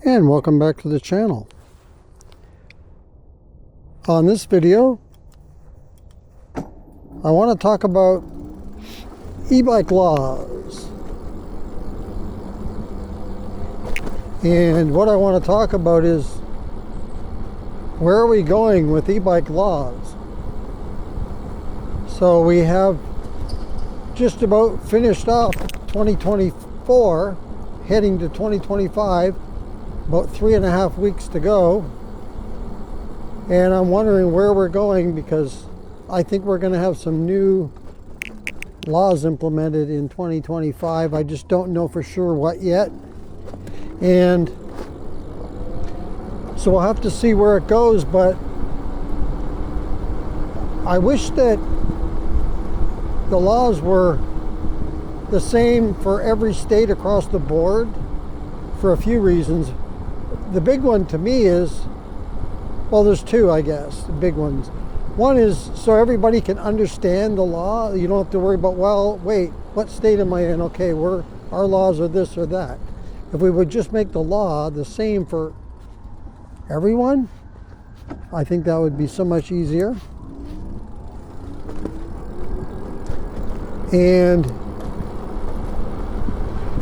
And welcome back to the channel. On this video, I want to talk about e-bike laws. And what I want to talk about is, where are we going with e-bike laws? So we have just about finished up 2024, heading to 2025, about 3.5 weeks to go. And I'm wondering where we're going, because I think we're going to have some new laws implemented in 2025. I just don't know for sure what yet. And so we'll have to see where it goes, but I wish that the laws were the same for every state across the board for a few reasons. The big one to me is, well, there's two, I guess, the big ones. One is so everybody can understand the law. You don't have to worry about, well, wait, what state am I in? Okay, our laws are this or that. If we would just make the law the same for everyone, I think that would be so much easier. And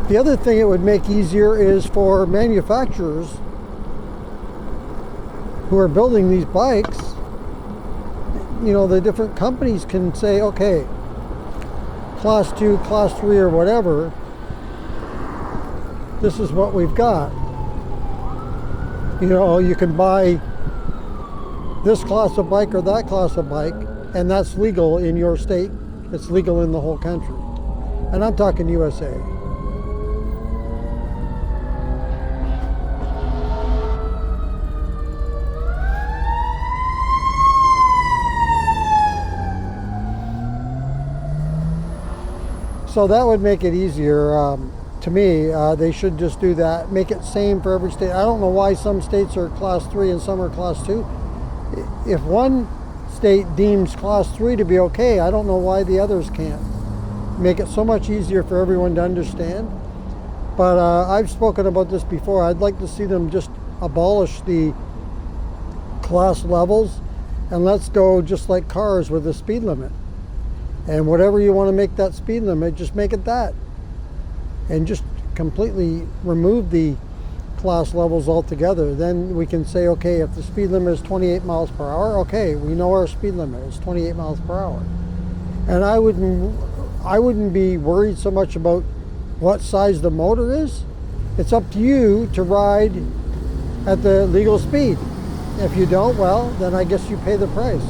the other thing it would make easier is for manufacturers who are building these bikes, you know, the different companies can say, okay, class 2, class 3, or whatever, this is what we've got. You know, you can buy this class of bike or that class of bike, and that's legal in your state. It's legal in the whole country. And I'm talking USA. So that would make it easier. To me, they should just do that. Make it same for every state. I don't know why some states are class 3 and some are class 2. If one state deems class 3 to be okay, I don't know why the others can't. Make it so much easier for everyone to understand. But I've spoken about this before. I'd like to see them just abolish the class levels, and let's go just like cars with a speed limit. And whatever you want to make that speed limit, just make it that. And just completely remove the class levels altogether. Then we can say, okay, if the speed limit is 28 miles per hour, okay, we know our speed limit is 28 miles per hour. And I wouldn't be worried so much about what size the motor is. It's up to you to ride at the legal speed. If you don't, well, then I guess you pay the price.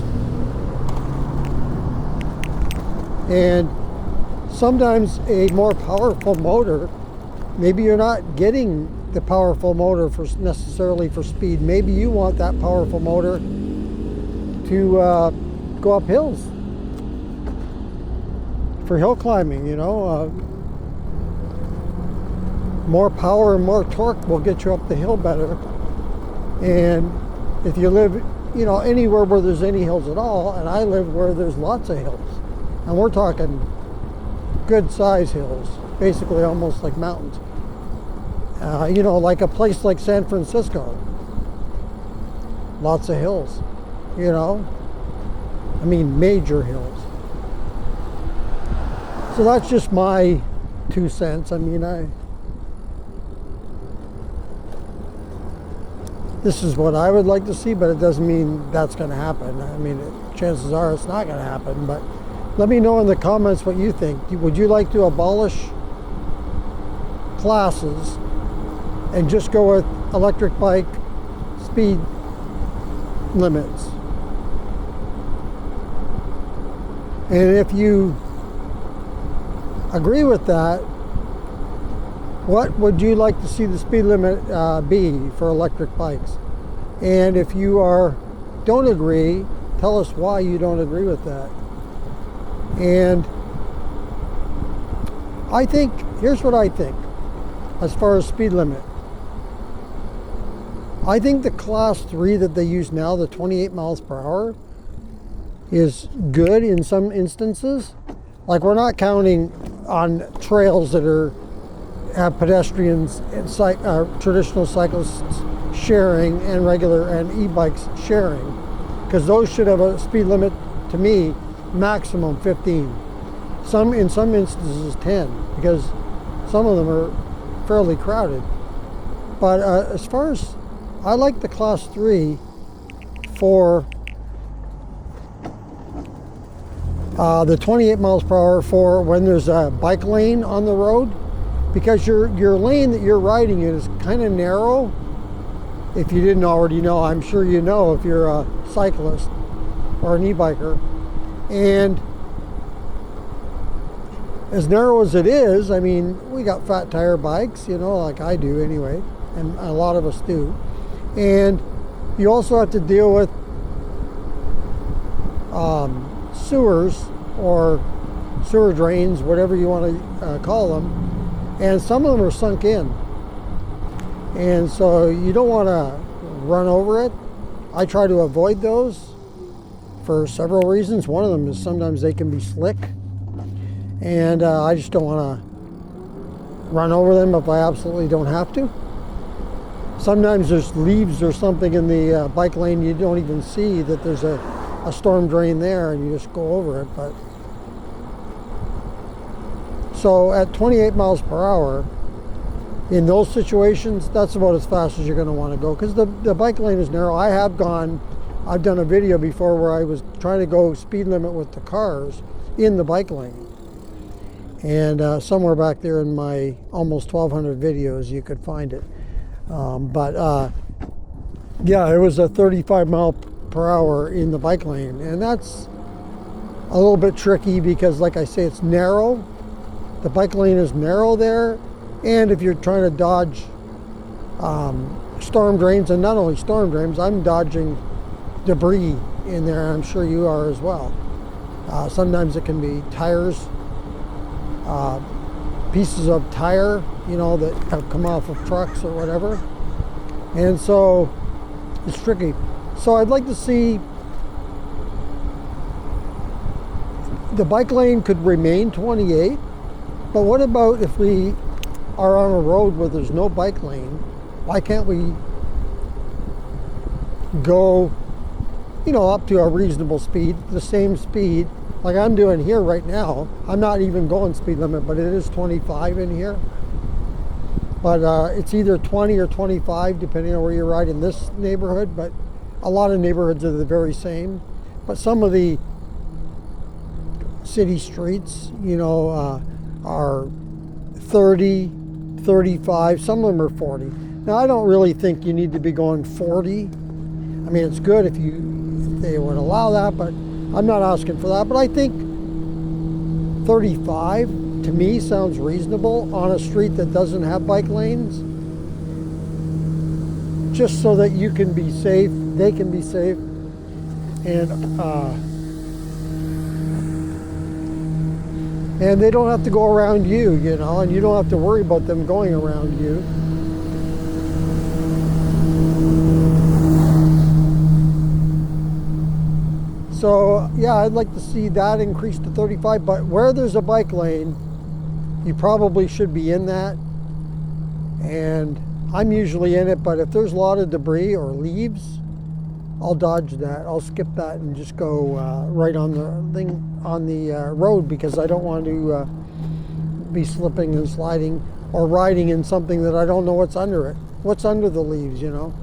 And sometimes a more powerful motor, maybe you're not getting the powerful motor necessarily for speed. Maybe you want that powerful motor to go up hills for hill climbing, you know. More power and more torque will get you up the hill better. And if you live, you know, anywhere where there's any hills at all, and I live where there's lots of hills, and we're talking good size hills, basically almost like mountains. You know, like a place like San Francisco, lots of hills, you know, I mean major hills. So that's just my 2 cents. I mean, this is what I would like to see, but it doesn't mean that's going to happen. I mean, chances are it's not going to happen, but let me know in the comments what you think. Would you like to abolish classes and just go with electric bike speed limits? And if you agree with that, what would you like to see the speed limit be for electric bikes? And if you don't agree, tell us why you don't agree with that. And I think, here's what I think as far as speed limit. I think the class 3 that they use now, the 28 miles per hour, is good in some instances. Like, we're not counting on trails that are have pedestrians and traditional cyclists sharing and regular and e-bikes sharing, because those should have a speed limit, to me, maximum 15. In some instances 10, because some of them are fairly crowded. But as far as, I like the class 3 for the 28 miles per hour for when there's a bike lane on the road, because your lane that you're riding in is kind of narrow. If you didn't already know, I'm sure you know if you're a cyclist or an e-biker. And as narrow as it is, I mean, we got fat tire bikes, you know, like I do anyway, and a lot of us do. And you also have to deal with sewers or sewer drains, whatever you want to call them, and some of them are sunk in. And so you don't want to run over it. I try to avoid those for several reasons. One of them is sometimes they can be slick, and I just don't want to run over them if I absolutely don't have to. Sometimes there's leaves or something in the bike lane, you don't even see that there's a storm drain there, and you just go over it. But so at 28 miles per hour, in those situations, that's about as fast as you're going to want to go, because the bike lane is narrow. I've done a video before where I was trying to go speed limit with the cars in the bike lane. And somewhere back there in my almost 1,200 videos, you could find it. Yeah, it was a 35 mile per hour in the bike lane. And that's a little bit tricky because, like I say, it's narrow. The bike lane is narrow there. And if you're trying to dodge storm drains, and not only storm drains, I'm dodging debris in there, and I'm sure you are as well. Sometimes it can be tires, pieces of tire, you know, that have come off of trucks or whatever. And so it's tricky. So I'd like to see the bike lane could remain 28, but what about if we are on a road where there's no bike lane? Why can't we go, you know, up to a reasonable speed, the same speed like I'm doing here right now? I'm not even going speed limit, but it is 25 in here. But it's either 20 or 25 depending on where you ride in this neighborhood, but a lot of neighborhoods are the very same. But some of the city streets, you know, are 30, 35, some of them are 40. Now, I don't really think you need to be going 40. I mean, it's good if they would allow that, but I'm not asking for that. But I think 35 to me sounds reasonable on a street that doesn't have bike lanes, just so that you can be safe, they can be safe, and they don't have to go around you, you know, and you don't have to worry about them going around you. So yeah, I'd like to see that increase to 35, but where there's a bike lane, you probably should be in that. And I'm usually in it, but if there's a lot of debris or leaves, I'll dodge that. I'll skip that and just go right on the thing on the road, because I don't want to be slipping and sliding or riding in something that I don't know what's under it. What's under the leaves, you know?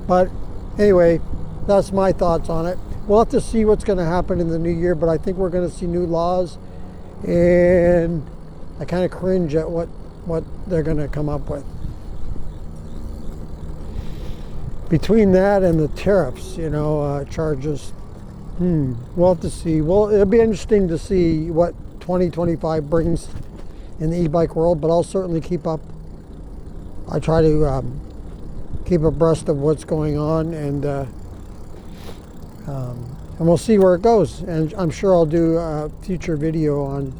But anyway, that's my thoughts on it. We'll have to see what's going to happen in the new year, but I think we're going to see new laws, and I kind of cringe at what they're going to come up with. Between that and the tariffs, you know, charges, we'll have to see. Well, it'll be interesting to see what 2025 brings in the e-bike world, but I'll certainly keep up. I try to keep abreast of what's going on, and we'll see where it goes. And I'm sure I'll do a future video on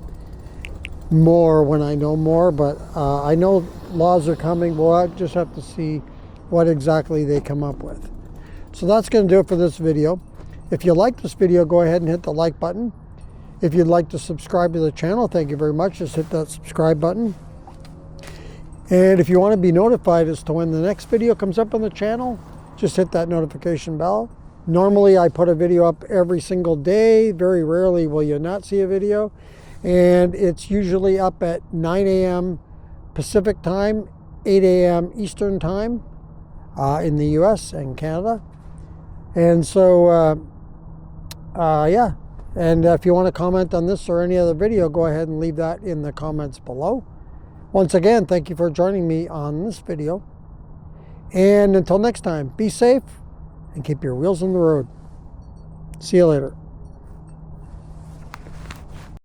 more when I know more, but I know laws are coming. We'll just have to see what exactly they come up with. So that's going to do it for this video. If you like this video, go ahead and hit the like button. If you'd like to subscribe to the channel, thank you very much. Just hit that subscribe button. And if you want to be notified as to when the next video comes up on the channel, just hit that notification bell. Normally I put a video up every single day. Very rarely will you not see a video. And it's usually up at 9 a.m. Pacific time, 8 a.m. Eastern time in the US and Canada. And so, yeah. And if you want to comment on this or any other video, go ahead and leave that in the comments below. Once again, thank you for joining me on this video. And until next time, be safe and keep your wheels on the road. See you later.